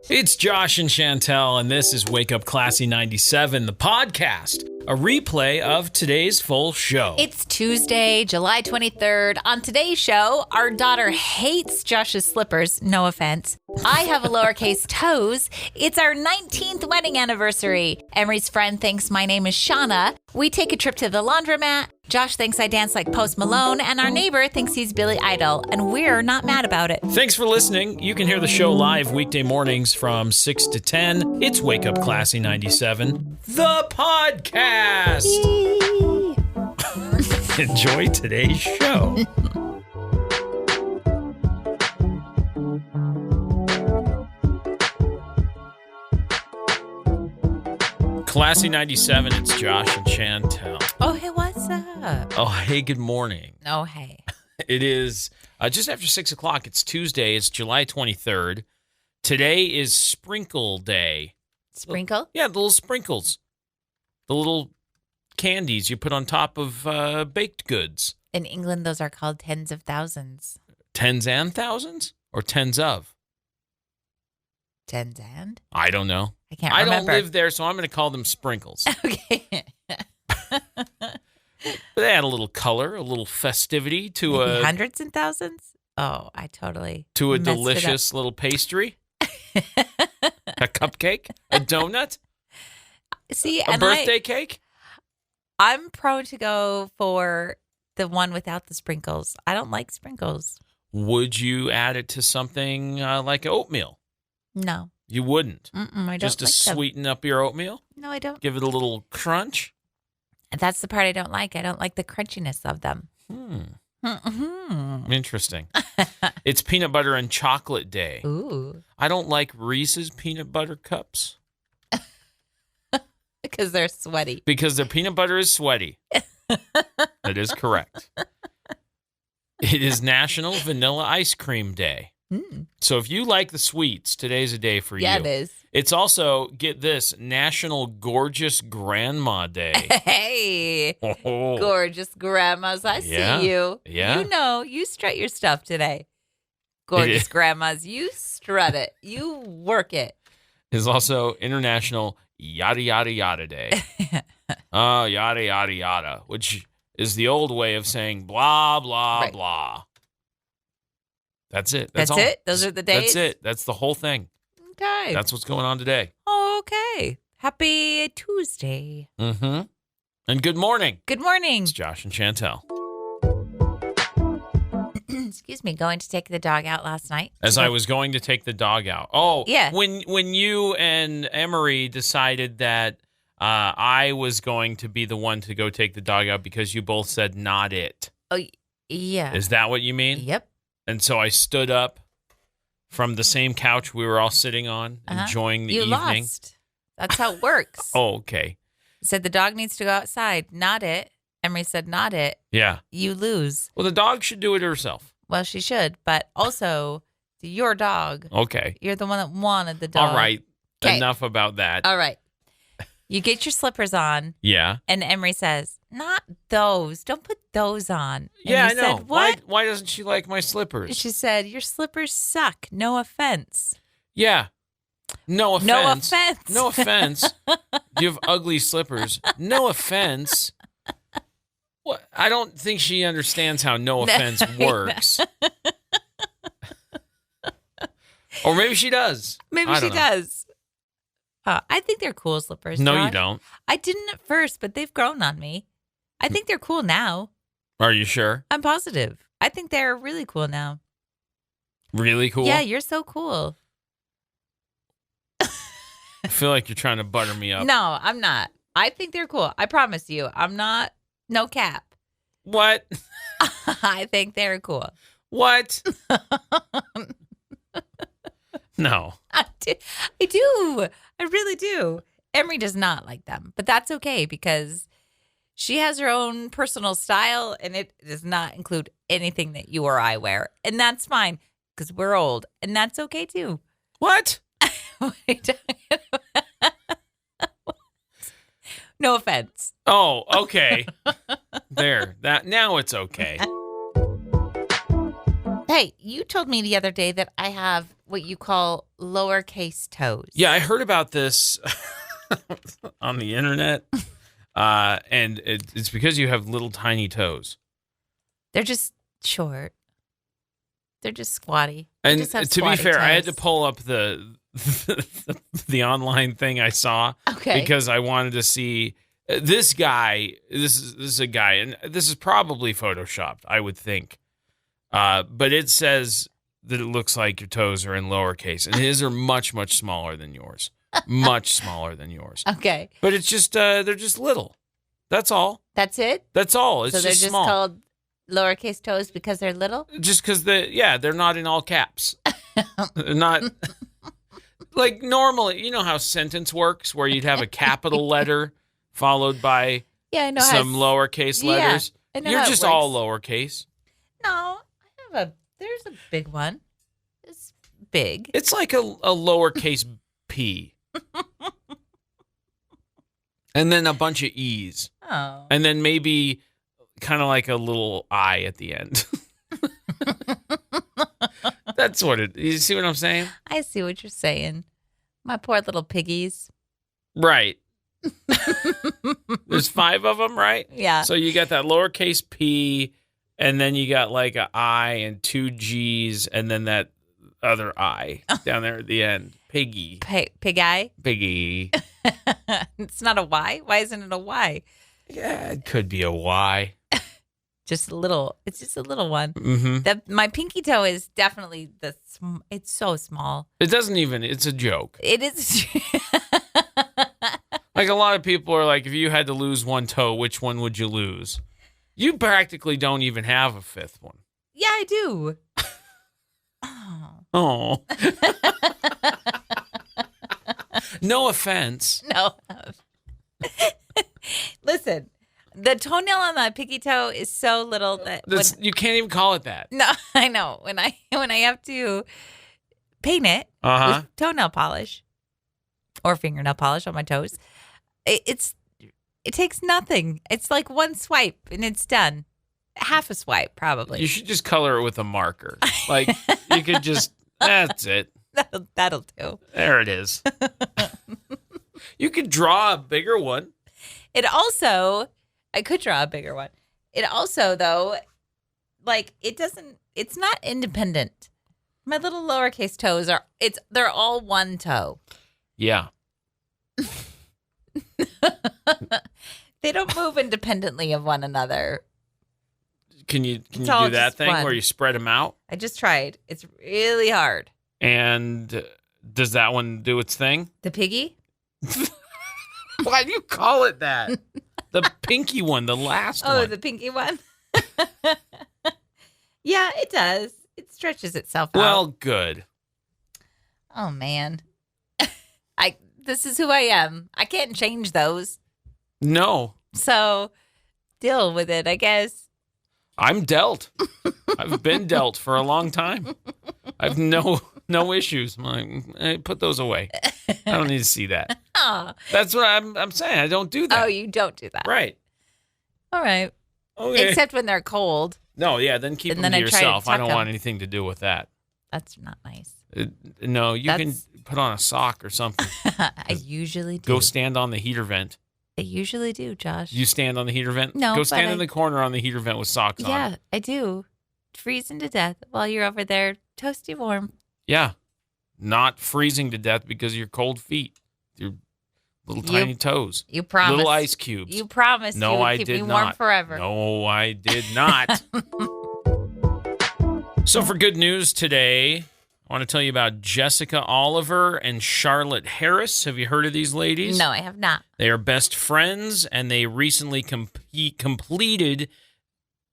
It's Josh and Chantel, and this is Wake Up Classy 97, the podcast, a replay of today's full show. It's Tuesday, July 23rd. On today's show, our daughter hates Josh's slippers. No offense. I have a lowercase toes. It's our 19th wedding anniversary. Emery's friend thinks my name is Shauna. We take a trip to the laundromat. Josh thinks I dance like Post Malone, and our neighbor thinks he's Billy Idol, and we're not mad about it. Thanks for listening. You can hear the show live weekday mornings from 6 to 10. It's Wake Up Classy 97, the podcast. Enjoy today's show. Classy 97, it's Josh and Chantel. Oh, hey, what's up? Oh, hey, good morning. Oh, hey. It is just after 6 o'clock. It's Tuesday. It's July 23rd. Today is Sprinkle Day. Sprinkle? Yeah, the little sprinkles. The little candies you put on top of baked goods. In England, those are called tens of thousands. Tens and thousands? Or tens of? Tens and? I don't know. I can't remember. I don't live there, so I'm going to call them sprinkles. Okay. But they add a little color, a little festivity to Maybe hundreds and thousands? Oh, I totally to a messed it up. delicious little pastry. A cupcake, a donut, See, a birthday cake. I'm prone to go for the one without the sprinkles. I don't like sprinkles. Would you add it to something like oatmeal? No. You wouldn't. I don't Just to like them. sweeten up your oatmeal? No, I don't. Give it a little crunch? That's the part I don't like. I don't like the crunchiness of them. Interesting. It's peanut butter and chocolate day. Ooh. I don't like Reese's peanut butter cups. Because they're sweaty. Because their peanut butter is sweaty. That is correct. It is National Vanilla Ice Cream Day. So if you like the sweets, today's a day for you. Yeah, it is. It's also, get this, National Gorgeous Grandma Day. Hey, Oh. gorgeous grandmas. I Yeah. see you. Yeah. You know, you strut your stuff today. Gorgeous grandmas, you strut it. You work it. Is also International Yada Yada Yada Day. Yada Yada Yada, which is the old way of saying blah, blah, Right. blah. That's it. That's all. it? Those are the days? That's it. That's the whole thing. Okay. That's what's going on today. Okay. Happy Tuesday. Mm-hmm. And good morning. Good morning. It's Josh and Chantel. Excuse me, going to take the dog out last night. As I was going to take the dog out. Oh, Yeah. When you and Emery decided that I was going to be the one to go take the dog out because you both said not it. Oh, yeah. Is that what you mean? Yep. And so I stood up from the same couch we were all sitting on, enjoying the you evening. lost. That's how it works. Oh, okay. Said the dog needs to go outside. Not it. Emery said not it. Yeah. You lose. Well, the dog should do it herself. Well, she should, but also your dog. Okay. You're the one that wanted the dog. All right. 'Kay. Enough about that. All right. You get your slippers on, Yeah. and Emery says, not those. Don't put those on. And Yeah, I you know. Said, what? Why doesn't she like my slippers? She said, your slippers suck. No offense. Yeah. No offense. No offense. No offense. You have ugly slippers. No offense. What? I don't think she understands how no offense works. Or maybe she does. Maybe I she don't know. does. I think they're cool slippers. No, Josh. you don't. I didn't at first, but they've grown on me. I think they're cool now. Are you sure? I'm positive. I think they're really cool now. Really cool? Yeah, you're so cool. I feel like you're trying to butter me up. No, I'm not. I think they're cool. I promise you. I'm not. No cap. What? I think they're cool. What? No. I do. I really do. Emery does not like them, but that's okay because she has her own personal style and it does not include anything that you or I wear. And that's fine because we're old and that's okay too. What? What are you talking about? No offense. Oh, okay. There. Now it's okay. Hey, you told me the other day that I have what you call lowercase toes. Yeah, I heard about this on the internet, and it's because you have little tiny toes. They're just short. They're just squatty. And to be fair, I had to pull up the online thing I saw because I wanted to see this guy. This is a guy, and this is probably photoshopped, I would think. But it says that it looks like your toes are in lowercase, and his are much, much smaller than yours. Much smaller than yours. Okay. But it's just they're just little. That's all. That's it? That's all. It's so they're just small. called lowercase toes because they're little? Just because they're not in all caps. They're not like normally, you know how sentence works where you'd have a capital letter followed by some lowercase letters. I know You're how it just works. all lowercase. No, there's a big one. It's big. It's like a lowercase p. And then a bunch of e's. Oh. And then maybe kind of like a little I at the end. That's what it. You see what I'm saying? I see what you're saying. My poor little piggies. Right. There's 5 of them, right? Yeah. So you got that lowercase p, and then you got like a I and 2 G's, and then that other I down there at the end. Piggy. Pig eye? Piggy. It's not a Y? Why isn't it a Y? Yeah, it could be a Y. Just a little. It's just a little one. Mm-hmm. My pinky toe is definitely it's so small. It doesn't even, it's a joke. It is. Like a lot of people are like, if you had to lose one toe, which one would you lose? You practically don't even have a 5th one. Yeah, I do. Oh. No offense. No. Listen, the toenail on my pinky toe is so little that You can't even call it that. no, I know when I have to paint it with toenail polish or fingernail polish on my toes, it takes nothing. It's like one swipe and it's done. Half a swipe, probably. You should just color it with a marker. Like you could just. That's it. That'll do. There it is. You could draw a bigger one. I could draw a bigger one. It also, though, like it's not independent. My little lowercase toes they're all one toe. Yeah. They don't move independently of one another. Can you do that thing where you spread them out? I just tried. It's really hard. And does that one do its thing? The piggy? Why do you call it that? The pinky one, the last one. Oh, the pinky one? Yeah, it does. It stretches itself out. Well, good. Oh, man. This is who I am. I can't change those. No. So deal with it, I guess. I'm dealt. I've been dealt for a long time. I've no issues. I'm like, hey, put those away. I don't need to see that. Oh. That's what I'm saying. I don't do that. Oh, you don't do that. Right. All right. Okay. Except when they're cold. No, yeah, then keep them to yourself. I don't want anything to do with that. That's not nice. No, you can put on a sock or something. I usually do. Go stand on the heater vent. I usually do, Josh. You stand on the heater vent? No, Go stand in the corner on the heater vent with socks on. Yeah, I do. Freezing to death while you're over there, toasty warm. Yeah. Not freezing to death because of your cold feet. Your little tiny toes. You promised. Little ice cubes. You promised no, you would I keep did me not. warm forever. No, I did not. So for good news today, I want to tell you about Jessica Oliver and Charlotte Harris. Have you heard of these ladies? No, I have not. They are best friends, and they recently completed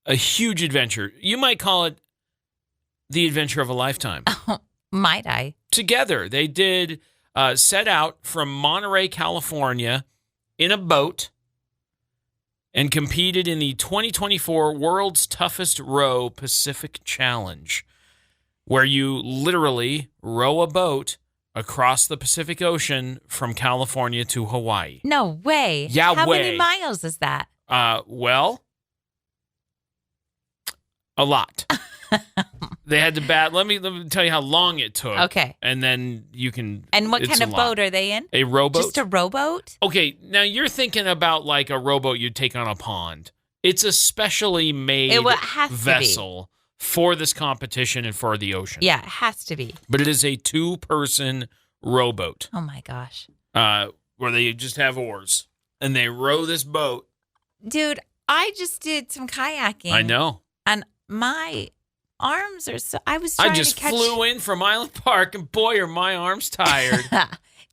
a huge adventure. You might call it the adventure of a lifetime. Might I? Together, they did set out from Monterey, California in a boat and competed in the 2024 World's Toughest Row Pacific Challenge, where you literally row a boat across the Pacific Ocean from California to Hawaii. No way. Yeah, How way. many miles is that? Well, a lot. They had to bat. Let me tell you how long it took. Okay. And then you can. And what kind of boat are they in? A rowboat. Just a rowboat? Okay. Now you're thinking about like a rowboat you'd take on a pond. It's a specially made vessel for this competition and for the ocean. Yeah, it has to be. But it is a 2-person rowboat. Oh my gosh. Where they just have oars and they row this boat. Dude, I just did some kayaking. I know. And my arms are so... I just flew in from Island Park, and boy, are my arms tired.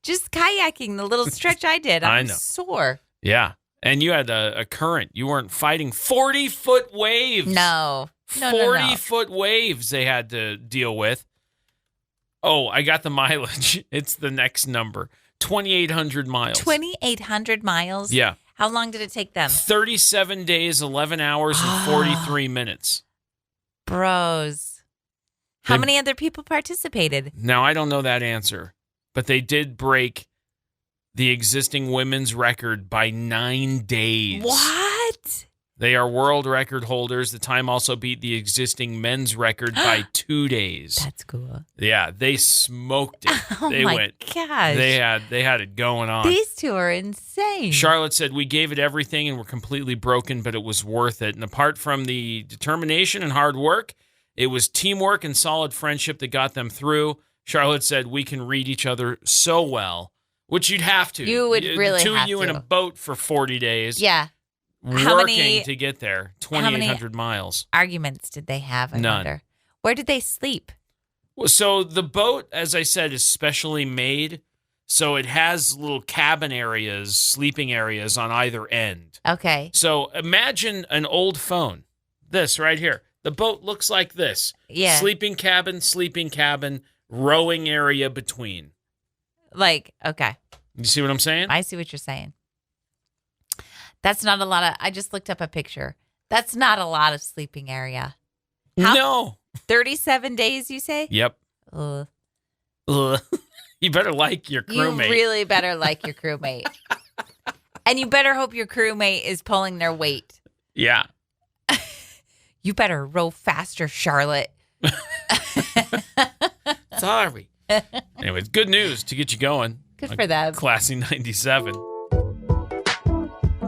Just kayaking, the little stretch I did. I'm sore. Yeah. And you had a current. You weren't fighting 40-foot waves. No. 40-foot waves they had to deal with. Oh, I got the mileage. It's the next number. 2,800 miles. 2,800 miles? Yeah. How long did it take them? 37 days, 11 hours, and 43 minutes. Bros. How many other people participated? Now, I don't know that answer, but they did break the existing women's record by 9 days. What? They are world record holders. The time also beat the existing men's record by 2 days. That's cool. Yeah, they smoked it. Oh my gosh. They had it going on. These two are insane. Charlotte said, we gave it everything and were completely broken, but it was worth it. And apart from the determination and hard work, it was teamwork and solid friendship that got them through. Charlotte said, we can read each other so well, which you'd have to. You would really have to. The two of you in a boat for 40 days. Yeah. Working to get there, 2,800 miles. Arguments did they have, I wonder? Where did they sleep? Well, so the boat, as I said, is specially made. So it has little cabin areas, sleeping areas on either end. Okay. So imagine an old phone. This right here. The boat looks like this. Yeah. Sleeping cabin, rowing area between. Like, okay. You see what I'm saying? I see what you're saying. That's not a lot of... I just looked up a picture. That's not a lot of sleeping area. No. 37 days, you say? Yep. Ugh. You better like your crewmate. You really better like your crewmate. And you better hope your crewmate is pulling their weight. Yeah. You better row faster, Charlotte. Sorry. Anyways, good news to get you going. Good for them. Classy 97.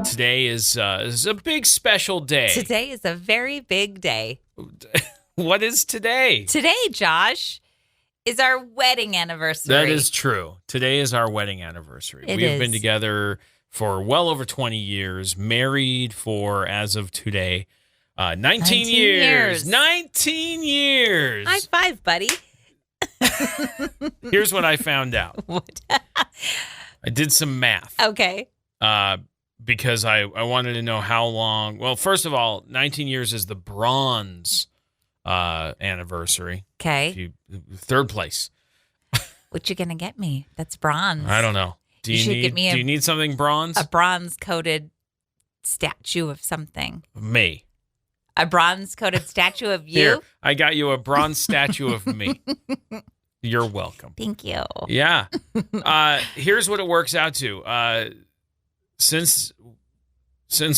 Today is a big special day. Today is a very big day. What is today? Today, Josh, is our wedding anniversary. That is true. Today is our wedding anniversary. We've been together for well over 20 years, married for, as of today, 19 years. 19 years. High five, buddy. Here's what I found out. What? I did some math. Okay. Because I wanted to know how long. Well, first of all, 19 years is the bronze anniversary. Okay. Third place. What you gonna get me? That's bronze. I don't know. Do you need something bronze? A bronze-coated statue of something. Me. A bronze-coated statue of you? Here, I got you a bronze statue of me. You're welcome. Thank you. Yeah. Here's what it works out to. Since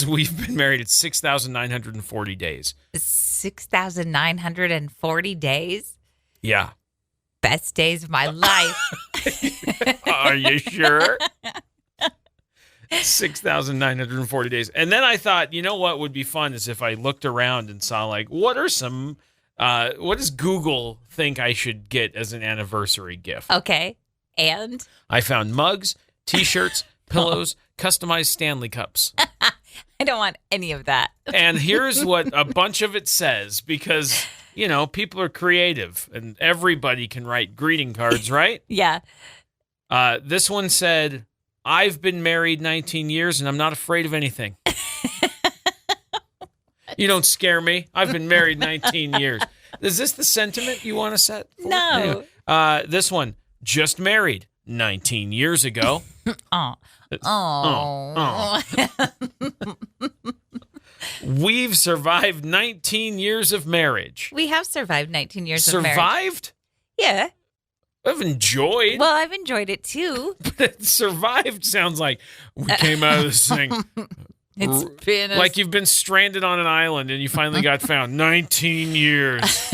we've been married, it's 6,940 days. 6,940 days? Yeah. Best days of my life. Are you sure? 6,940 days. And then I thought, you know what would be fun is if I looked around and saw, like, what does Google think I should get as an anniversary gift? Okay. And? I found mugs, T-shirts, pillows, customized Stanley cups. I don't want any of that. And here's what a bunch of it says, because, you know, people are creative and everybody can write greeting cards, right? Yeah. This one said, I've been married 19 years and I'm not afraid of anything. You don't scare me. I've been married 19 years. Is this the sentiment you want to set for? No. Anyway, this one, just married 19 years ago. We've survived 19 years of marriage. We have survived 19 years of marriage. Survived? Yeah. I've enjoyed. Well, I've enjoyed it too. But survived sounds like we came out of this thing. It's been like you've been stranded on an island and you finally got found. 19 years.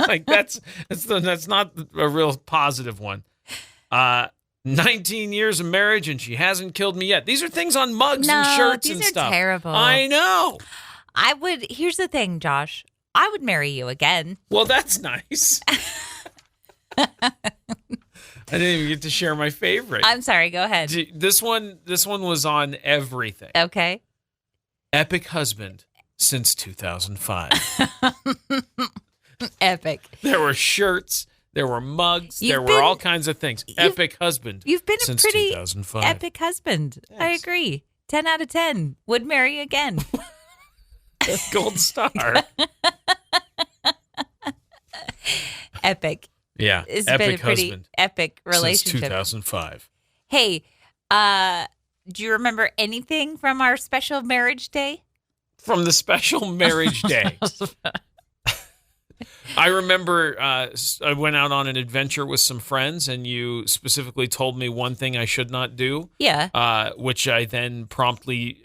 Like that's not a real positive one. 19 years of marriage and she hasn't killed me yet. These are things on mugs and shirts and stuff. These are terrible. I know. Here's the thing, Josh. I would marry you again. Well, that's nice. I didn't even get to share my favorite. I'm sorry. Go ahead. This one was on everything. Okay. Epic husband since 2005. Epic. There were shirts. There were mugs. There were all kinds of things. Epic husband. You've been since a pretty 2005. epic husband. Yes. I agree. 10 out of 10. Would marry again. Gold star. Epic. Yeah. It's epic been a pretty husband epic relationship. since 2005. Hey, do you remember anything from our special marriage day? From the special marriage day. I remember I went out on an adventure with some friends, and you specifically told me one thing I should not do. Yeah. Which I then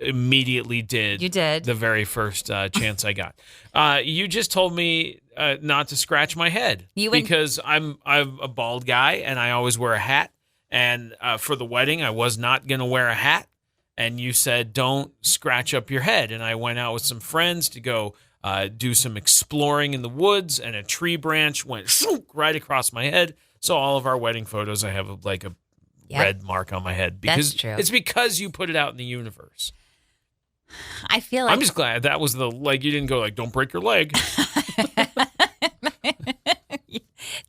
immediately did. You did. The very first chance I got. You just told me not to scratch my head because I'm a bald guy, and I always wear a hat. And for the wedding, I was not going to wear a hat. And you said, don't scratch up your head. And I went out with some friends to go do some exploring in the woods, and a tree branch went right across my head. So all of our wedding photos, I have a red mark on my head. Because that's true. It's because you put it out in the universe. I feel like I'm just glad that was you didn't go don't break your leg.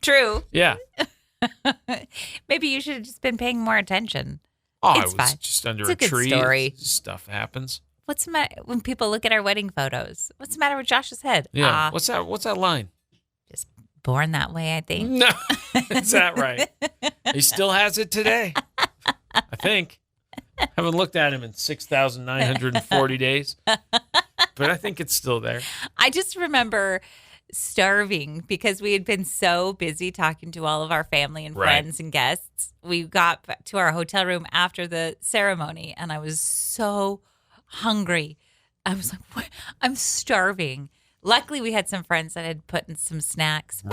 True. Yeah. Maybe you should have just been paying more attention. Oh, it's I was fine. just under It's a good tree. story. Stuff happens. What's the matter when people look at our wedding photos? What's the matter with Josh's head? Yeah. What's that line? Just born that way, I think. No. Is that right? He still has it today. I think. Haven't looked at him in 6,940 days. But I think it's still there. I just remember starving because we had been so busy talking to all of our family and friends and guests. We got to our hotel room after the ceremony, and I was so hungry. I was like, what? I'm starving. Luckily, we had some friends that had put in some snacks.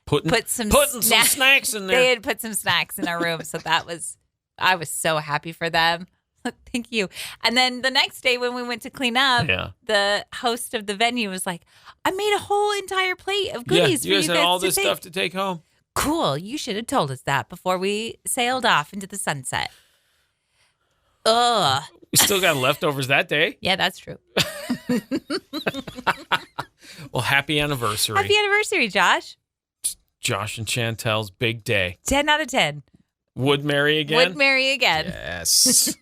Putting some snacks in there. They had put some snacks in our room, so I was so happy for them. Thank you. And then the next day when we went to clean up, the host of the venue was like, I made a whole entire plate of goodies for you guys had all this stuff to take home. Cool. You should have told us that before we sailed off into the sunset. Ugh. We still got leftovers that day. Yeah, that's true. Well, happy anniversary. Happy anniversary, Josh. Josh and Chantel's big day. 10 out of 10. Would marry again? Would marry again. Yes.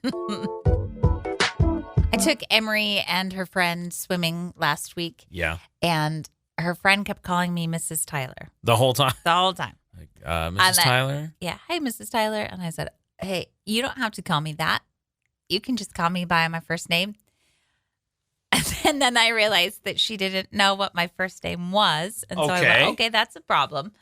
I took Emery and her friend swimming last week. Yeah. And her friend kept calling me Mrs. Tyler. The whole time? The whole time. Mrs. Tyler? Yeah. Hey, Mrs. Tyler. And I said, hey, you don't have to call me that. You can just call me by my first name. And then I realized that she didn't know what my first name was. And so I went, okay, that's a problem.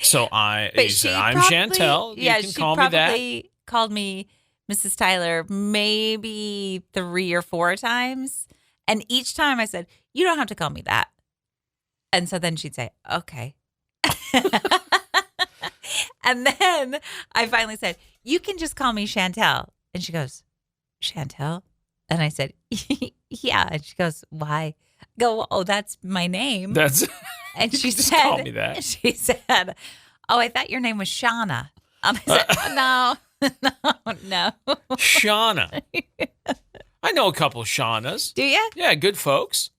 So I'm Chantel. You can call me that. She probably called me Mrs. Tyler maybe 3 or 4 times. And each time I said, you don't have to call me that. And so then she'd say, okay. And then I finally said, you can just call me Chantel. And she goes, Chantel? And I said, yeah. And she goes, why? I go, oh, that's my name. And she said, call me that. She said, oh, I thought your name was Shauna. And I said, no. Shauna. I know a couple Shaunas. Do you? Yeah, good folks.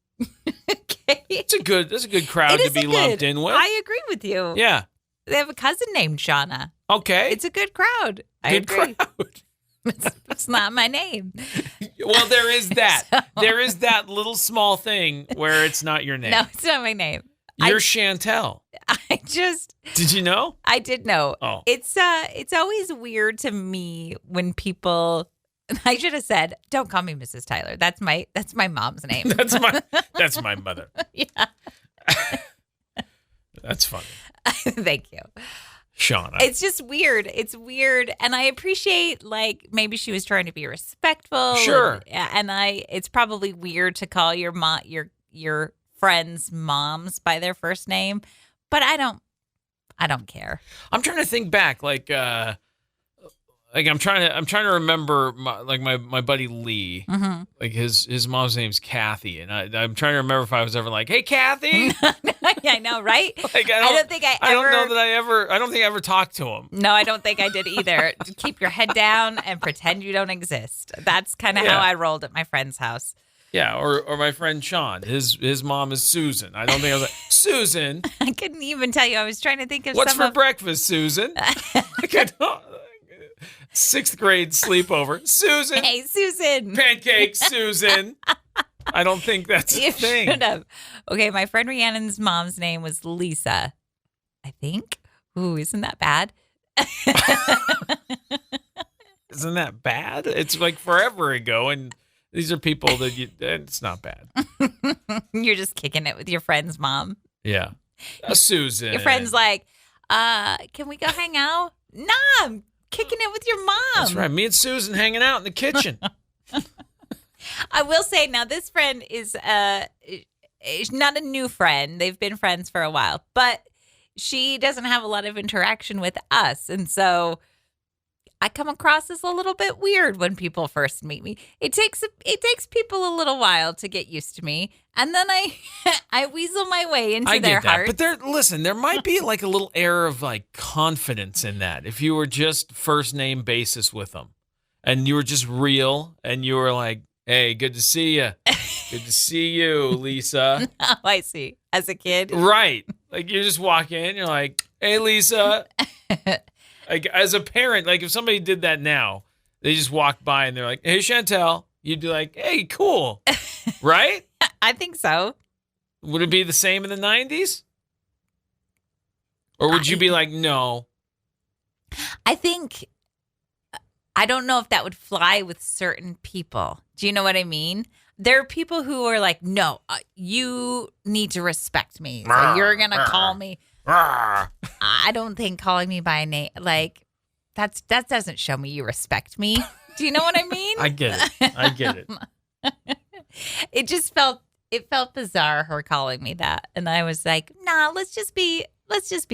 Okay. It's a good crowd to be lumped in with. I agree with you. Yeah. They have a cousin named Shauna. Okay. It's a good crowd. I agree. Crowd. It's not my name. Well, there is that. There is that little small thing where it's not your name. No, it's not my name. You're Chantel. Did you know? I did know. Oh. It's always weird to me when people. I should have said, "Don't call me Mrs. Tyler." That's my mom's name. that's my mother. Yeah. That's funny. Thank you. Shauna. It's just weird. It's weird. And I appreciate, maybe she was trying to be respectful. Sure. And it's probably weird to call your friends' moms by their first name, but I don't care. I'm trying to think back, I'm trying to remember my buddy Lee, like his mom's name's Kathy, and I'm trying to remember if I was ever like, hey Kathy. Yeah, I know, right? Like I don't think I ever talked to him. No, I don't think I did either. Keep your head down and pretend you don't exist. That's kind of how I rolled at my friend's house. Yeah, or my friend Sean. His mom is Susan. I don't think I was like, Susan. I couldn't even tell you. I was trying to think of what's for breakfast, Susan? Sixth grade sleepover. Susan. Hey, Susan. Pancakes, Susan. I don't think that's a thing. Should have. Okay, my friend Rhiannon's mom's name was Lisa, I think. Ooh, isn't that bad? Isn't that bad? It's like forever ago, and these are people that it's not bad. You're just kicking it with your friend's mom. Yeah. Susan. Your friend's like, can we go hang out? Nah, I'm kicking it with your mom. That's right. Me and Susan hanging out in the kitchen. I will say now this friend is not a new friend. They've been friends for a while, but she doesn't have a lot of interaction with us. And so I come across as a little bit weird when people first meet me. It takes people a little while to get used to me, and then I weasel my way into their heart. But there might be like a little air of like confidence in that if you were just first name basis with them, and you were just real, and you were like, "Hey, good to see you. Good to see you, Lisa." Oh, I see. As a kid, right? Like you just walk in, you're like, "Hey, Lisa." Like as a parent, like if somebody did that now, they just walked by and they're like, "Hey, Chantel," you'd be like, "Hey, cool," right? I think so. Would it be the same in the 90s? Or would you be like, no? I don't know if that would fly with certain people. Do you know what I mean? There are people who are like, no, you need to respect me. So you're going to call me. I don't think calling me by name, like, that doesn't show me you respect me. Do you know what I mean? I get it. It felt bizarre, her calling me that. And I was like, nah, let's just be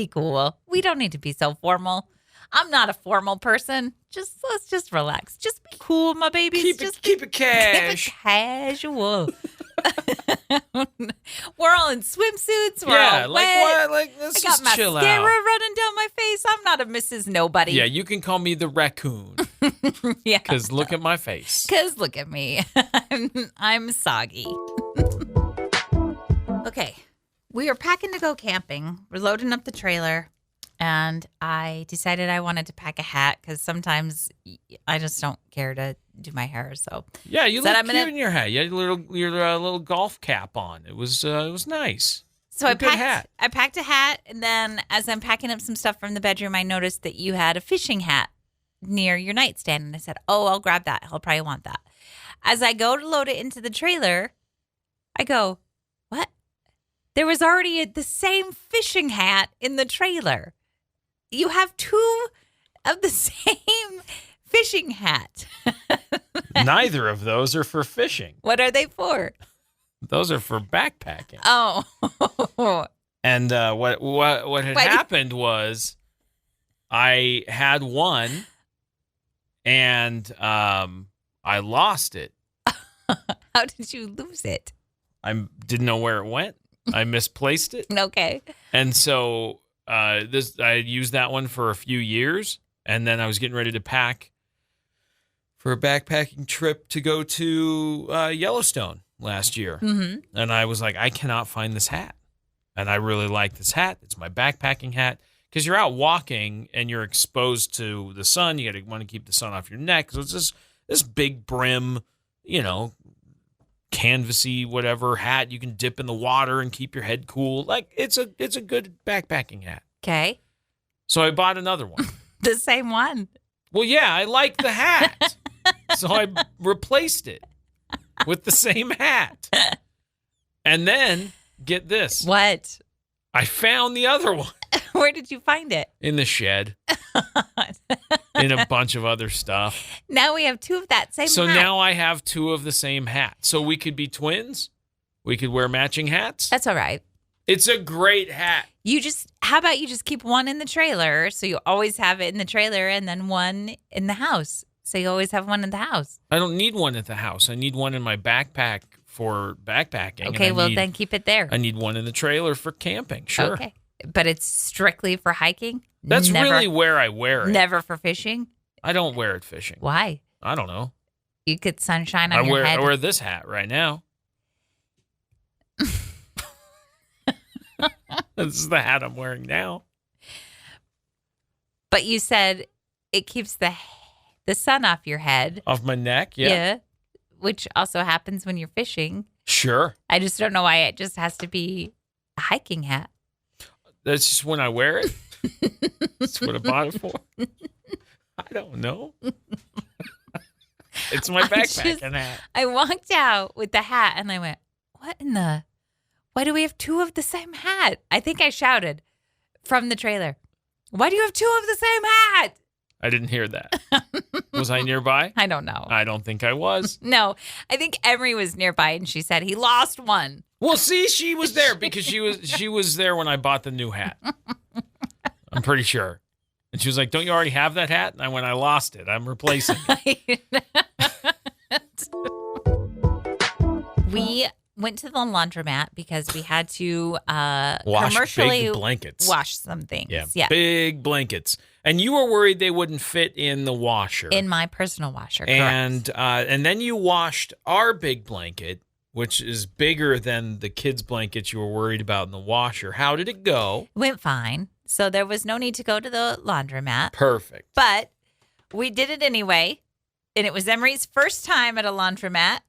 cool. We don't need to be so formal. I'm not a formal person. Let's just relax. Just be cool, my babies. Keep it cash. Keep it casual. We're all in swimsuits. We're all wet. Let's I got just chill mascara out. running down my face. I'm not a Mrs. Nobody. Yeah, you can call me the raccoon. Yeah. Because look at my face. Because look at me. I'm soggy. Okay. We are packing to go camping. We're loading up the trailer. And I decided I wanted to pack a hat because sometimes I just don't care to do my hair. So yeah, you look cute in your hat. You had your little golf cap on. It was nice. So I packed a hat, and then as I'm packing up some stuff from the bedroom, I noticed that you had a fishing hat near your nightstand, and I said, "Oh, I'll grab that. He'll probably want that." As I go to load it into the trailer, I go, "What? There was already the same fishing hat in the trailer. You have two of the same fishing hat." Neither of those are for fishing. What are they for? Those are for backpacking. Oh. And what had happened was I had one and I lost it. How did you lose it? I didn't know where it went. I misplaced it. Okay. And so I used that one for a few years, and then I was getting ready to pack for a backpacking trip to go to Yellowstone last year. Mm-hmm. And I was like, I cannot find this hat. And I really like this hat. It's my backpacking hat. Because you're out walking and you're exposed to the sun. You got to want to keep the sun off your neck. So it's this big brim, canvasy whatever hat you can dip in the water and keep your head cool. Like it's a good backpacking hat. Okay. So I bought another one. The same one. Well, yeah, I like the hat. So I replaced it with the same hat. And then get this. What? I found the other one. Where did you find it? In the shed. In a bunch of other stuff. Now we have two of that same hat. So now I have two of the same hat. So we could be twins. We could wear matching hats. That's all right. It's a great hat. How about you just keep one in the trailer so you always have it in the trailer and then one in the house. So you always have one in the house. I don't need one at the house. I need one in my backpack for backpacking. Okay, then keep it there. I need one in the trailer for camping. Sure. Okay. But it's strictly for hiking? That's really where I wear it. Never for fishing? I don't wear it fishing. Why? I don't know. You get sunshine on your head. I wear this hat right now. This is the hat I'm wearing now. But you said it keeps the sun off your head. Off my neck, yeah. Yeah, which also happens when you're fishing. Sure. I just don't know why it just has to be a hiking hat. That's just when I wear it. That's what I bought it for. I don't know. It's my backpack hat. I walked out with the hat and I went, why do we have two of the same hat? I think I shouted from the trailer, why do you have two of the same hat? I didn't hear that. Was I nearby? I don't know. I don't think I was. No, I think Emery was nearby and she said he lost one. Well, see, she was there because she was there when I bought the new hat. I'm pretty sure. And she was like, don't you already have that hat? And I went, I lost it. I'm replacing it. We went to the laundromat because we had to wash big blankets. Wash some things. Yeah, big blankets. And you were worried they wouldn't fit in the washer. In my personal washer, and then you washed our big blanket, which is bigger than the kids' blankets you were worried about in the washer. How did it go? It went fine. So there was no need to go to the laundromat. Perfect. But we did it anyway. And it was Emery's first time at a laundromat.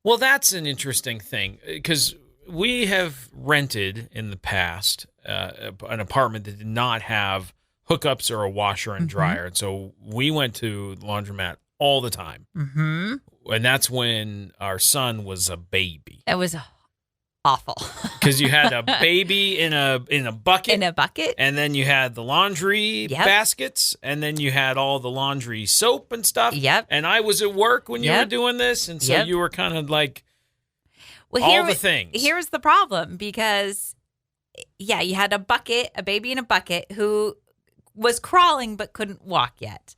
Well, that's an interesting thing because we have rented in the past an apartment that did not have hookups or a washer and dryer. And so we went to the laundromat all the time. Mm-hmm. And that's when our son was a baby. It was awful. Because you had a baby in a bucket. In a bucket. And then you had the laundry baskets. And then you had all the laundry soap and stuff. And I was at work when you were doing this. And so you were kind of like all the things. Here's the problem. Because, you had a baby in a bucket who was crawling but couldn't walk yet.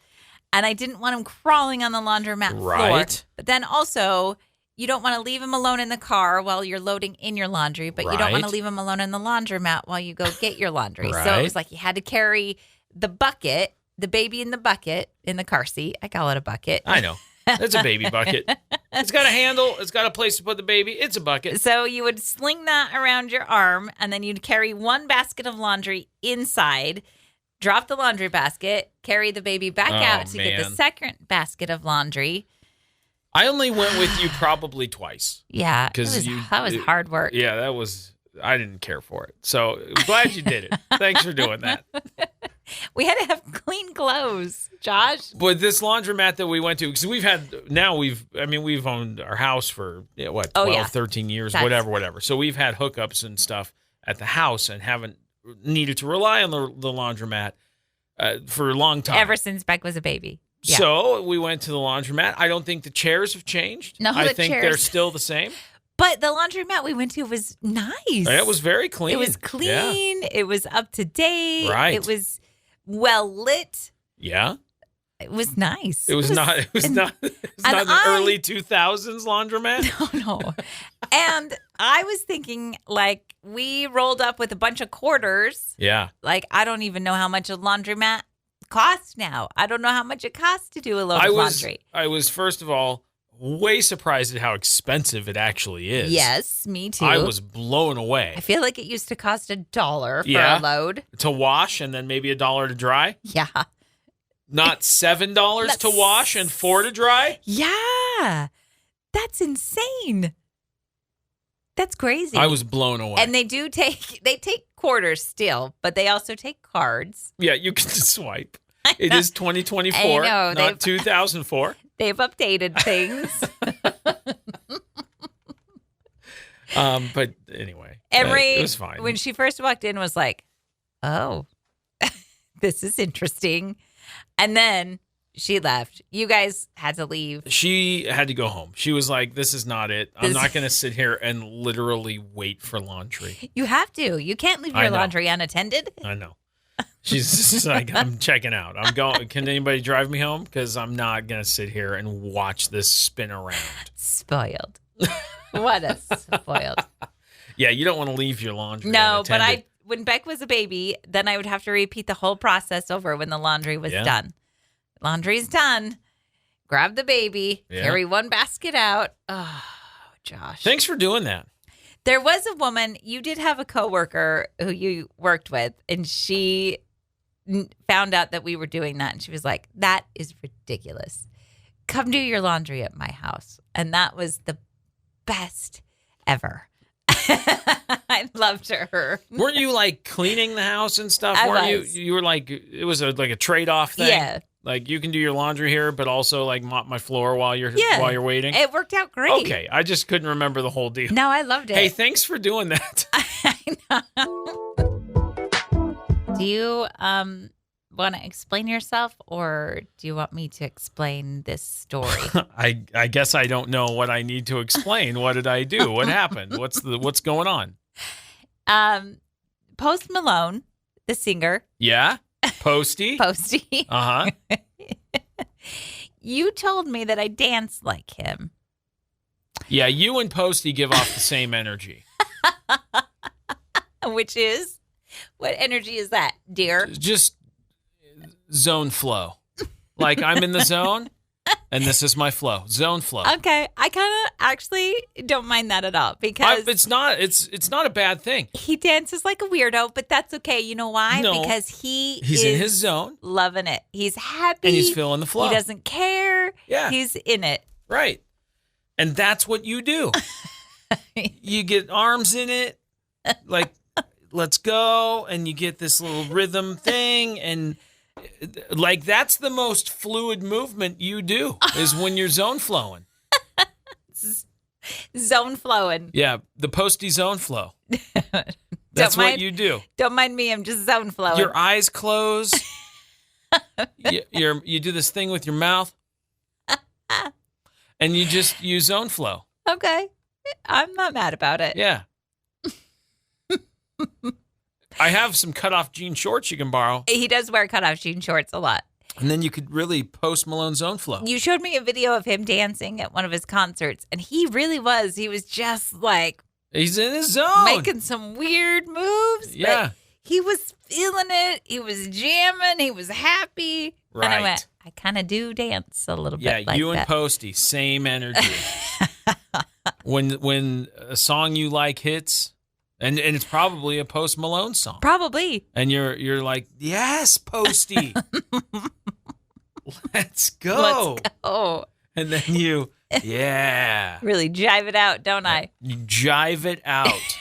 And I didn't want him crawling on the laundromat floor. But then also, you don't want to leave him alone in the car while you're loading in your laundry, but you don't want to leave him alone in the laundromat while you go get your laundry. So it was like you had to carry the bucket, the baby in the bucket, in the car seat. I call it a bucket. I know. It's a baby bucket. It's got a handle. It's got a place to put the baby. It's a bucket. So you would sling that around your arm, and then you'd carry one basket of laundry inside, drop the laundry basket, carry the baby back out to get the second basket of laundry. I only went with you probably twice. Yeah, that was hard work. Yeah, I didn't care for it. So I'm glad you did it. Thanks for doing that. We had to have clean clothes, Josh. But this laundromat that we went to, because we've owned our house for 12, 13 years, whatever. So we've had hookups and stuff at the house and haven't needed to rely on the laundromat for a long time. Ever since Beck was a baby. Yeah. So we went to the laundromat. I don't think the chairs have changed. No, I think they're still the same. But the laundromat we went to was nice. It was very clean. It was clean. Yeah. It was up to date. Right. It was well lit. Yeah. It was nice. It was not the early 2000s laundromat. No. And I was thinking, like, we rolled up with a bunch of quarters. Yeah. Like, I don't even know how much a laundromat costs now. I don't know how much it costs to do a load of laundry. I was, first of all, way surprised at how expensive it actually is. Yes, me too. I was blown away. I feel like it used to cost $1 for a load. To wash and then maybe $1 to dry? Yeah. Not $7 to wash and $4 to dry? Yeah. That's insane. That's crazy. I was blown away. And they take quarters still, but they also take cards. Yeah, you can just swipe. It is 2024, not 2004. They've updated things. But anyway, Emery, it was fine. When she first walked in, was like, "Oh, this is interesting," and then She left. You guys had to leave. She had to go home. She was like, this is not it. I'm not going to sit here and literally wait for laundry. You have to. You can't leave your laundry unattended. I know. She's like, I'm checking out. I'm going. Can anybody drive me home? Because I'm not going to sit here and watch this spin around. Spoiled. What a spoiled. Yeah, you don't want to leave your laundry unattended. But when Beck was a baby, then I would have to repeat the whole process over when the laundry was done. Laundry's done. Grab the baby. Carry one basket out. Oh, Josh. Thanks for doing that. There was a woman, you did have a coworker who you worked with, and she found out that we were doing that, and she was like, that is ridiculous. Come do your laundry at my house. And that was the best ever. I loved her. Weren't you like cleaning the house and stuff? You were like, it was like a trade-off thing? Yeah. Like you can do your laundry here, but also like mop my floor while you're waiting. It worked out great. Okay, I just couldn't remember the whole deal. No, I loved it. Hey, thanks for doing that. I know. Do you want to explain yourself, or do you want me to explain this story? I guess I don't know what I need to explain. What did I do? What happened? What's going on? Post Malone, the singer. Yeah. Posty. Uh-huh. You told me that I dance like him. Yeah, you and Posty give off the same energy. Which is? What energy is that, dear? Just zone flow. Like I'm in the zone, and this is my flow. Zone flow. Okay. I kind of actually don't mind that at all because it's not a bad thing. He dances like a weirdo, but that's okay. You know why? No, because he's in his zone. Loving it. He's happy. And he's feeling the flow. He doesn't care. Yeah. He's in it. Right. And that's what you do. You get arms in it, like, let's go, and you get this little rhythm thing, and like that's the most fluid movement you do is when you're zone flowing. Zone flowing. Yeah, the Posty zone flow. That's what you do. Don't mind me, I'm just zone flowing. Your eyes close. you do this thing with your mouth. And you zone flow. Okay. I'm not mad about it. Yeah. I have some cutoff jean shorts you can borrow. He does wear cutoff jean shorts a lot. And then you could really Post Malone zone flow. You showed me a video of him dancing at one of his concerts, and he really was. He was just like... He's in his zone. Making some weird moves. Yeah. But he was feeling it. He was jamming. He was happy. Right. And I went, I kind of do dance a little bit like that. Yeah, you and Posty, same energy. When a song you like hits... And it's probably a Post Malone song. Probably. And you're like, yes, Posty. Let's go. Let's go. And then really jive it out, don't I? You jive it out.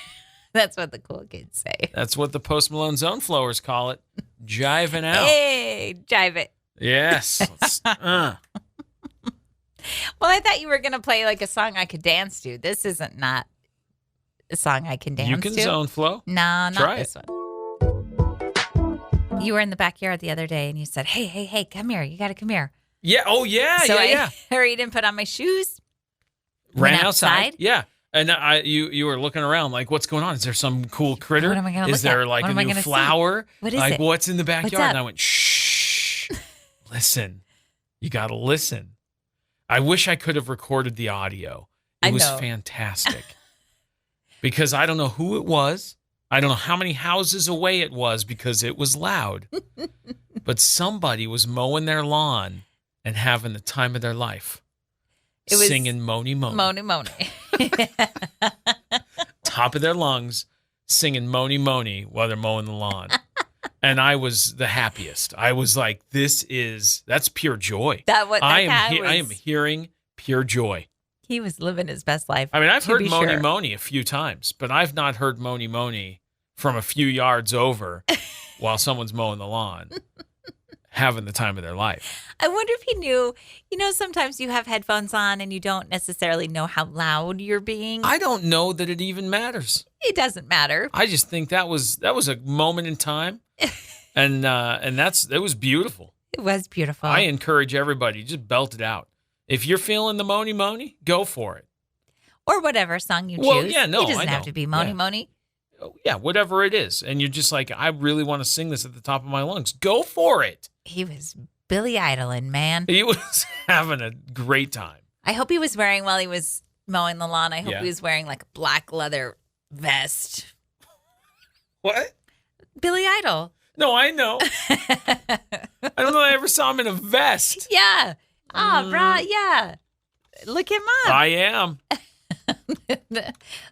That's what the cool kids say. That's what the Post Malone zone flowers call it. Jiving out. Hey, jive it. Yes. Well, I thought you were going to play like a song I could dance to. This isn't not a song I can dance to. You can zone flow. No, not this one. You were in the backyard the other day and you said, hey, come here. You got to come here. Yeah. Oh, yeah. So I hurried and put on my shoes. Ran outside. Yeah. And you were looking around like, what's going on? Is there some cool critter? What am I going to Is there like a new flower? What is like, it? What's in the backyard? What's up? And I went, shh. Listen. You got to listen. I wish I could have recorded the audio. It was fantastic. Because I don't know who it was. I don't know how many houses away it was because it was loud. But somebody was mowing their lawn and having the time of their life. It was singing Moni Moni. Moni Moni. Top of their lungs, singing Moni Moni while they're mowing the lawn. And I was the happiest. I was like, that's pure joy. I am hearing pure joy. He was living his best life. I mean, I've heard Moni Moni a few times, but I've not heard Moni Moni from a few yards over while someone's mowing the lawn, having the time of their life. I wonder if he knew, sometimes you have headphones on and you don't necessarily know how loud you're being. I don't know that it even matters. It doesn't matter. I just think that was a moment in time, and it was beautiful. It was beautiful. I encourage everybody, just belt it out. If you're feeling the Moni Moni, go for it. Or whatever song you choose. Well, yeah, no, it doesn't have to be Moni Moni. Yeah, whatever it is. And you're just like, I really want to sing this at the top of my lungs. Go for it. He was Billy Idling, man. He was having a great time. I hope he was wearing, while he was mowing the lawn, I hope he was wearing like a black leather vest. What? Billy Idol. No, I know. I don't know I ever saw him in a vest. Yeah. Bruh, yeah. Look him up. I am.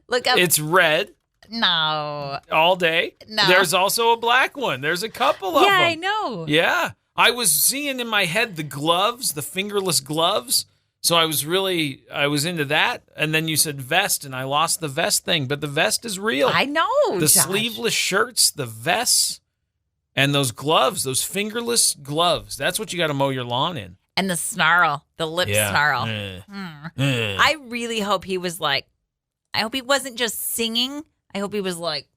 Look up. It's red. No. All day. No. There's also a black one. There's a couple of them. Yeah, I know. Yeah. I was seeing in my head the gloves, the fingerless gloves. So I was into that. And then you said vest, and I lost the vest thing. But the vest is real. I know, The Josh. sleeveless shirts, the vests, and those gloves, those fingerless gloves. That's what you got to mow your lawn in. And the snarl, the lip snarl. I really hope he was like, I hope he wasn't just singing. I hope he was like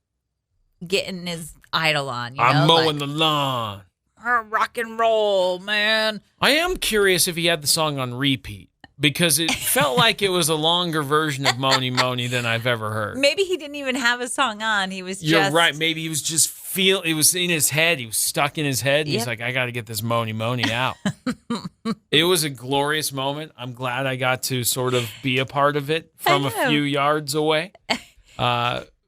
getting his idol on. You know? I'm mowing the lawn. Rock and roll, man. I am curious if he had the song on repeat, because it felt like it was a longer version of Moni Moni than I've ever heard. Maybe he didn't even have a song on. He was just... You're right. Maybe he was just it was in his head. He was stuck in his head. And He's Yep. like, I got to get this Moni Moni out. It was a glorious moment. I'm glad I got to sort of be a part of it from a few yards away,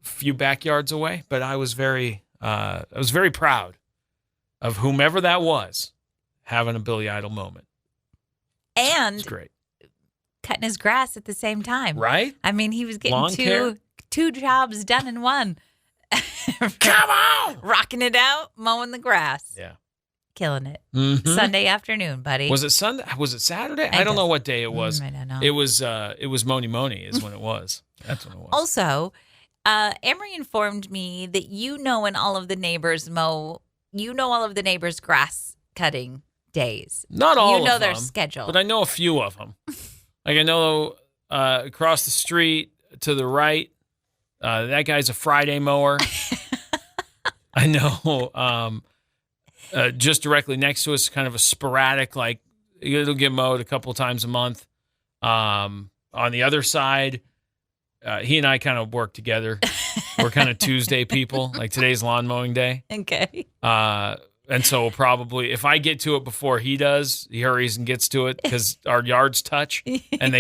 few backyards away. But I was very proud of whomever that was having a Billy Idol moment. And it's great. Cutting his grass at the same time. Right? I mean, he was Lawn getting care? two jobs done in one. Come on! Rocking it out, mowing the grass. Yeah. Killing it. Mm-hmm. Sunday afternoon, buddy. Was it Sunday? Was it Saturday? I don't know what day it was. I don't know. It was Moni Moni is when it was. That's when it was. Also, Emery informed me that you know when all of the neighbors mow, you know all of the neighbors' grass cutting days. Not all of them. You know their schedule. But I know a few of them. Like I know across the street to the right, that guy's a Friday mower. I know just directly next to us, kind of a sporadic, like it'll get mowed a couple times a month. On the other side, he and I kind of work together. We're kind of Tuesday people. Like today's lawn mowing day. Okay. And so probably if I get to it before he does, he hurries and gets to it because our yards touch and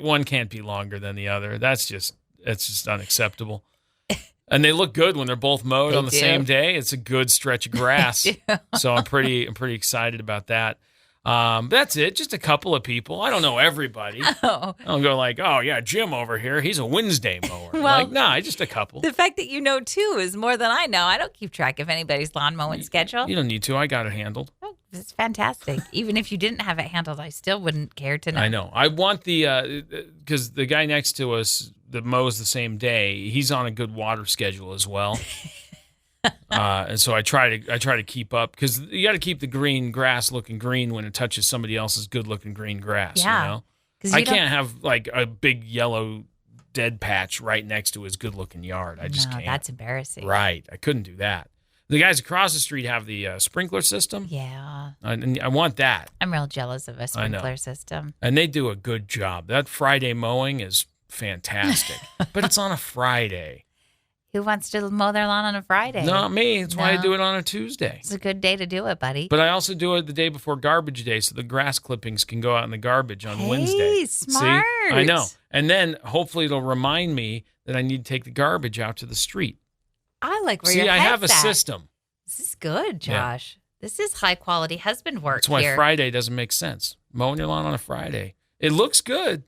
one can't be longer than the other. It's just unacceptable. And they look good when they're both mowed on the same day. It's a good stretch of grass. So I'm pretty excited about that. That's it. Just a couple of people. I don't know everybody. Oh. I don't go like, oh yeah, Jim over here. He's a Wednesday mower. Well, nah, just a couple. The fact that you know too is more than I know. I don't keep track of anybody's lawn mowing schedule. You don't need to. I got it handled. Oh, it's fantastic. Even if you didn't have it handled, I still wouldn't care to know. I know. I want because the guy next to us that mows the same day, he's on a good water schedule as well. And so I try to keep up because you got to keep the green grass looking green when it touches somebody else's good looking green grass. Yeah. You know? I can't have like a big yellow dead patch right next to his good looking yard. I just can't. That's embarrassing. Right. I couldn't do that. The guys across the street have the sprinkler system. Yeah. And I want that. I'm real jealous of a sprinkler system. And they do a good job. That Friday mowing is fantastic. But it's on a Friday. Who wants to mow their lawn on a Friday? Not me. That's why I do it on a Tuesday. It's a good day to do it, buddy. But I also do it the day before garbage day so the grass clippings can go out in the garbage on Wednesday. Smart. See? I know. And then hopefully it'll remind me that I need to take the garbage out to the street. I like where your head's I have a at. system. This is good, Josh. Yeah. This is high quality husband work. That's why Friday doesn't make sense. Mowing your lawn on a Friday. It looks good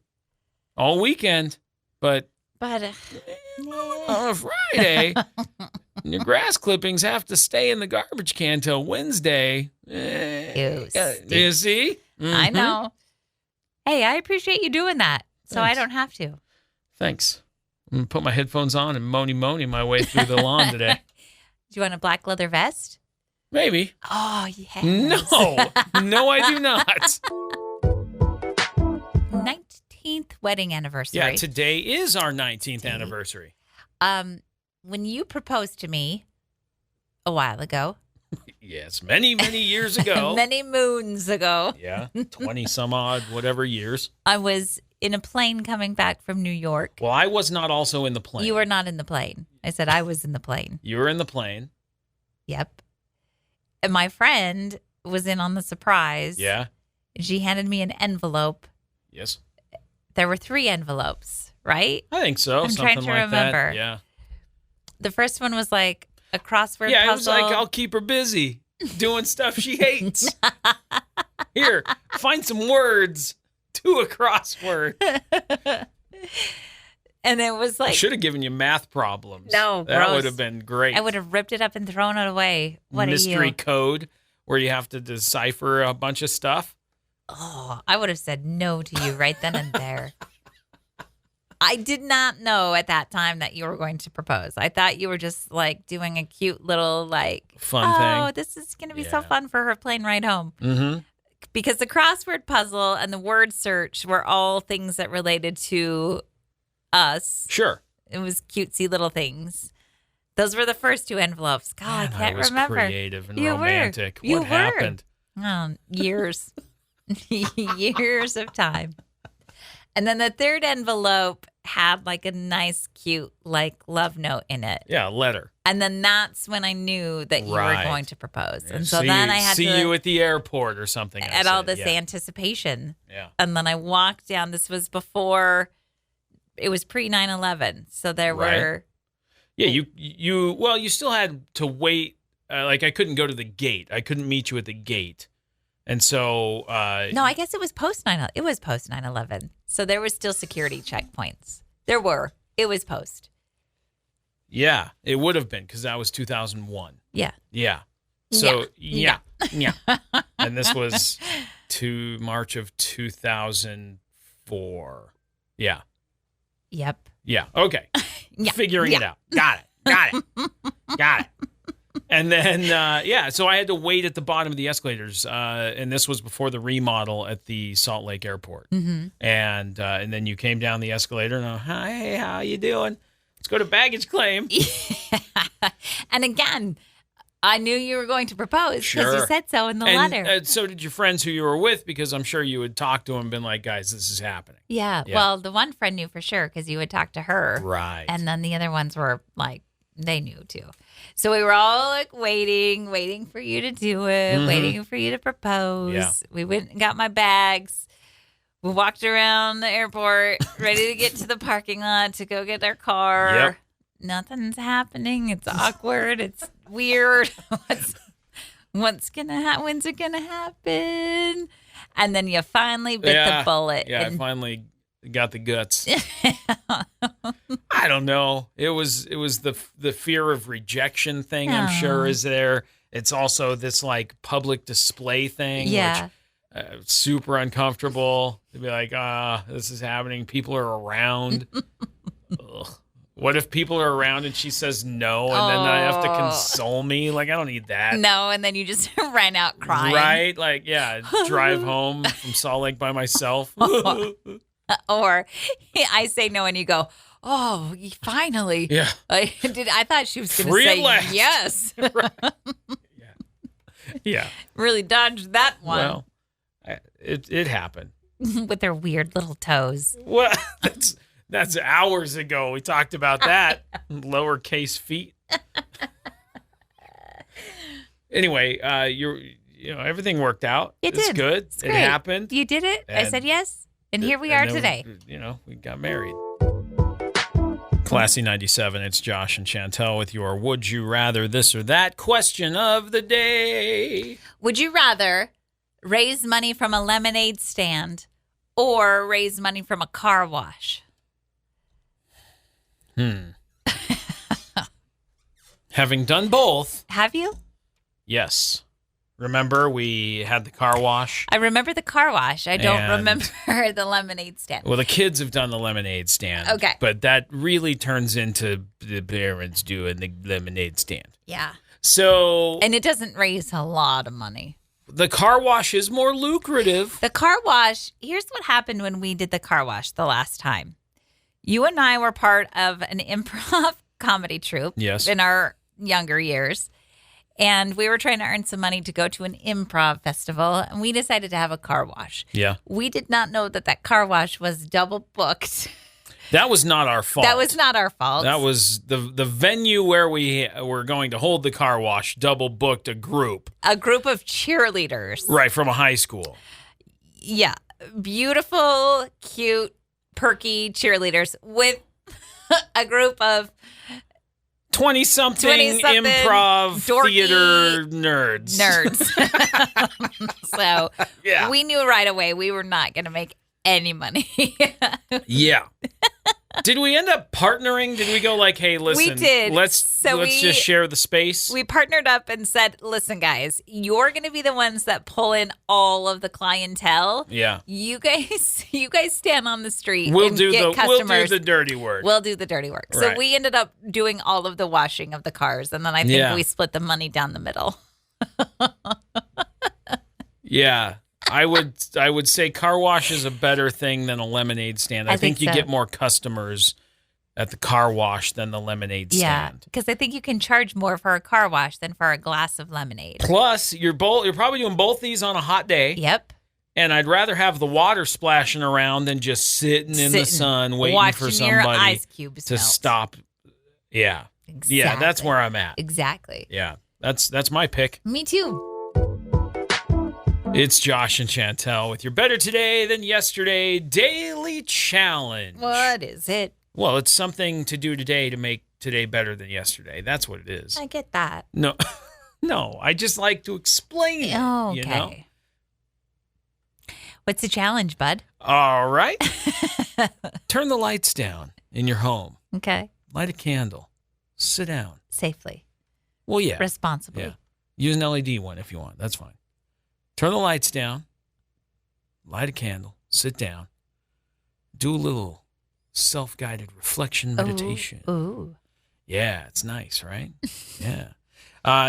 all weekend, but on a Friday, your grass clippings have to stay in the garbage can till Wednesday. You see? Mm-hmm. I know. Hey, I appreciate you doing that, so I don't have to. Thanks. I'm going to put my headphones on and Moni my way through the lawn today. Do you want a black leather vest? Maybe. Oh, yes. No, I do not. 19th wedding anniversary. Yeah, today is our 19th anniversary. When you proposed to me a while ago, Yes, many, many years ago. Many moons ago. Yeah, 20 some odd, whatever years. I was in a plane coming back from New York. Well, I was not also in the plane. You were not in the plane. I said I was in the plane. You were in the plane. Yep. And my friend was in on the surprise. Yeah. She handed me an envelope. Yes. There were 3 envelopes, right? I think so. I'm Something trying to like remember. That. Yeah. The first one was like a crossword Yeah, puzzle. it was like, I'll keep her busy doing stuff she hates. Here, find some words. Do a crossword. And it was like... I should have given you math problems. No, that gross. would have been great. I would have ripped it up and thrown it away. What Mystery are you? code where you have to decipher a bunch of stuff. Oh, I would have said no to you right then and there. I did not know at that time that you were going to propose. I thought you were just like doing a cute little fun thing. Oh, this is going to be so fun for her plane ride home. Mm-hmm. Because the crossword puzzle and the word search were all things that related to us. Sure. It was cutesy little things. Those were the first 2 envelopes. God, I can't was remember. Creative and You romantic. Were. You what were. happened? Years. Years of time. And then the 3rd envelope had like a nice, cute, love note in it. Yeah, a letter. And then that's when I knew that you were going to propose. And so then I had to see you at the airport or something. At all this anticipation. Yeah. And then I walked down. This was before, it was pre 9/11. So there were. Yeah, you still had to wait. I couldn't go to the gate. I couldn't meet you at the gate. And so no, I guess it was post 9/11. So there was still security checkpoints. There were. It was post. Yeah, it would have been because that was 2001. Yeah. Yeah. So yeah. And this was March of 2004. Yeah. Yep. Yeah. Okay. Yeah. Figuring it out. Got it. And then, so I had to wait at the bottom of the escalators, and this was before the remodel at the Salt Lake Airport. Mm-hmm. And then you came down the escalator, and hey, how you doing? Let's go to baggage claim. And again, I knew you were going to propose because Sure. you said so in the letter. And so did your friends who you were with, because I'm sure you would talk to them and been like, guys, this is happening. Yeah. Well, the one friend knew for sure because you would talk to her. Right. And then the other ones were like, they knew too. So we were all like waiting for you to do it, waiting for you to propose. Yeah. We went and got my bags. We walked around the airport, ready to get to the parking lot to go get our car. Yep. Nothing's happening. It's awkward. It's weird. When's it gonna happen? And then you finally bit the bullet. Yeah, I finally got the guts. I don't know. It was the fear of rejection thing, I'm sure, is there. It's also this like public display thing, which super uncomfortable to be like, this is happening. People are around. Ugh. What if people are around and she says no, and then I have to console me? Like, I don't need that. No, and then you just ran out crying. Right? Like, drive home from Salt Lake by myself. Or I say no and you go, oh, finally. Yeah. I thought she was going to say yes. Yeah. Really dodged that one. Well, it happened. With their weird little toes. Well, that's hours ago. We talked about that. Lowercase feet. Anyway, everything worked out. It's good. It's it great. happened. You did it. I said yes. And here we are today. We got married. Classy 97, it's Josh and Chantel with your Would You Rather This or That question of the day. Would you rather raise money from a lemonade stand or raise money from a car wash? Having done both. Have you? Yes. Remember, we had the car wash? I remember the car wash. I don't remember the lemonade stand. Well, the kids have done the lemonade stand. Okay. But that really turns into the parents doing the lemonade stand. Yeah. So. And it doesn't raise a lot of money. The car wash is more lucrative. The car wash, here's what happened when we did the car wash the last time. You and I were part of an improv comedy troupe Yes. in our younger years. And we were trying to earn some money to go to an improv festival, and we decided to have a car wash. Yeah. We did not know that car wash was double booked. That was not our fault. That was not our fault. That was the venue where we were going to hold the car wash double booked a group. A group of cheerleaders. Right, from a high school. Yeah. Beautiful, cute, perky cheerleaders with a group of 20-something improv theater nerds. So we knew right away we were not going to make any money. Yeah. Did we end up partnering? Did we go like, hey, listen, we did. let's just share the space? We partnered up and said, listen, guys, you're going to be the ones that pull in all of the clientele. Yeah. You guys stand on the street We'll and do get customers. We'll do the dirty work. We'll do the dirty work. Right. So we ended up doing all of the washing of the cars, and then I think we split the money down the middle. Yeah. I would say car wash is a better thing than a lemonade stand. I think you get more customers at the car wash than the lemonade stand. Yeah, because I think you can charge more for a car wash than for a glass of lemonade. Plus, you're probably doing both these on a hot day. Yep. And I'd rather have the water splashing around than just sitting in the sun waiting for somebody ice cubes to stop. Yeah. Exactly. Yeah, that's where I'm at. Exactly. Yeah, that's my pick. Me too. It's Josh and Chantel with your Better Today Than Yesterday Daily Challenge. What is it? Well, it's something to do today to make today better than yesterday. That's what it is. I get that. No, I just like to explain it. Oh, okay. You know? What's the challenge, bud? All right. Turn the lights down in your home. Okay. Light a candle. Sit down. Safely. Well, yeah. Responsibly. Yeah. Use an LED one if you want. That's fine. Turn the lights down. Light a candle. Sit down. Do a little self-guided reflection meditation. Ooh. Yeah, it's nice, right? Yeah.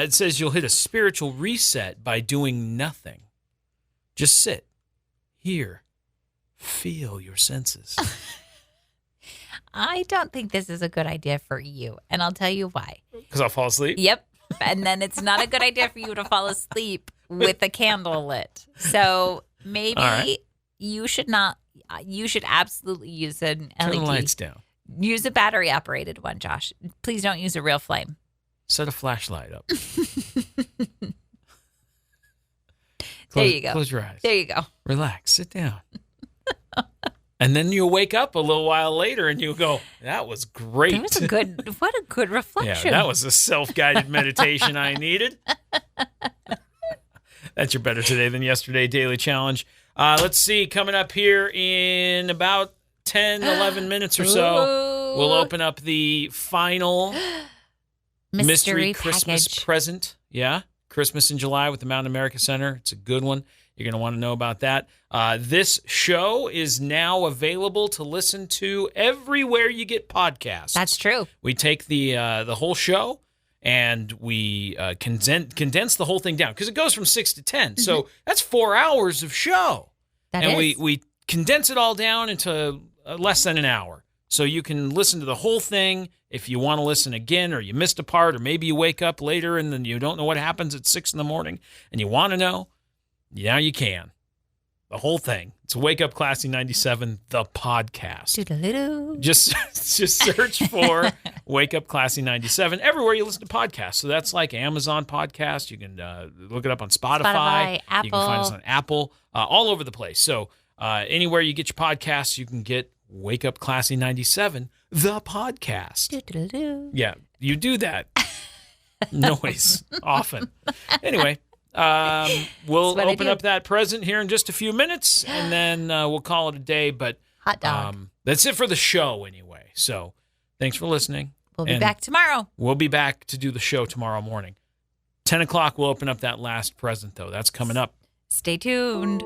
It says you'll hit a spiritual reset by doing nothing. Just sit. Hear. Feel your senses. I don't think this is a good idea for you, and I'll tell you why. Because I'll fall asleep? Yep. And then it's not a good idea for you to fall asleep with a candle lit. So maybe you should not. You should absolutely use an LED. Turn the lights down. Use a battery-operated one, Josh. Please don't use a real flame. Set a flashlight up. There you go. Close your eyes. There you go. Relax. Sit down. And then you'll wake up a little while later and you'll go, that was great. That was what a good reflection. Yeah, that was a self-guided meditation I needed. That's your Better Today Than Yesterday Daily Challenge. Let's see, coming up here in about 10, 11 minutes or so, we'll open up the final mystery Christmas present. Yeah, Christmas in July with the Mountain America Center. It's a good one. You're going to want to know about that. This show is now available to listen to everywhere you get podcasts. That's true. We take the whole show and we condense the whole thing down because it goes from 6 to 10. Mm-hmm. So that's 4 hours of show. And we condense it all down into less than an hour. So you can listen to the whole thing if you want to listen again or you missed a part or maybe you wake up later and then you don't know what happens at 6 in the morning and you want to know. Now you can. The whole thing. It's Wake Up Classy 97, the podcast. Just search for Wake Up Classy 97 everywhere you listen to podcasts. So that's like Amazon Podcast. You can look it up on Spotify. Apple. You can find us on Apple, all over the place. So anywhere you get your podcasts, you can get Wake Up Classy 97, the podcast. Yeah, you do that noise often. Anyway. We'll open up that present here in just a few minutes, and then we'll call it a day. But hot dog. That's it for the show anyway. So thanks for listening. We'll be back tomorrow. We'll be back to do the show tomorrow morning. 10 o'clock, we'll open up that last present, though. That's coming up. Stay tuned.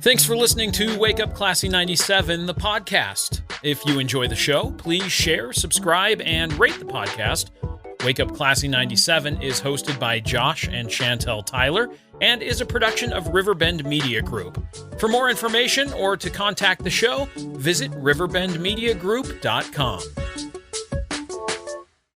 Thanks for listening to Wake Up Classy 97, the podcast. If you enjoy the show, please share, subscribe, and rate the podcast. Wake Up Classy 97 is hosted by Josh and Chantel Tyler and is a production of Riverbend Media Group. For more information or to contact the show, visit riverbendmediagroup.com.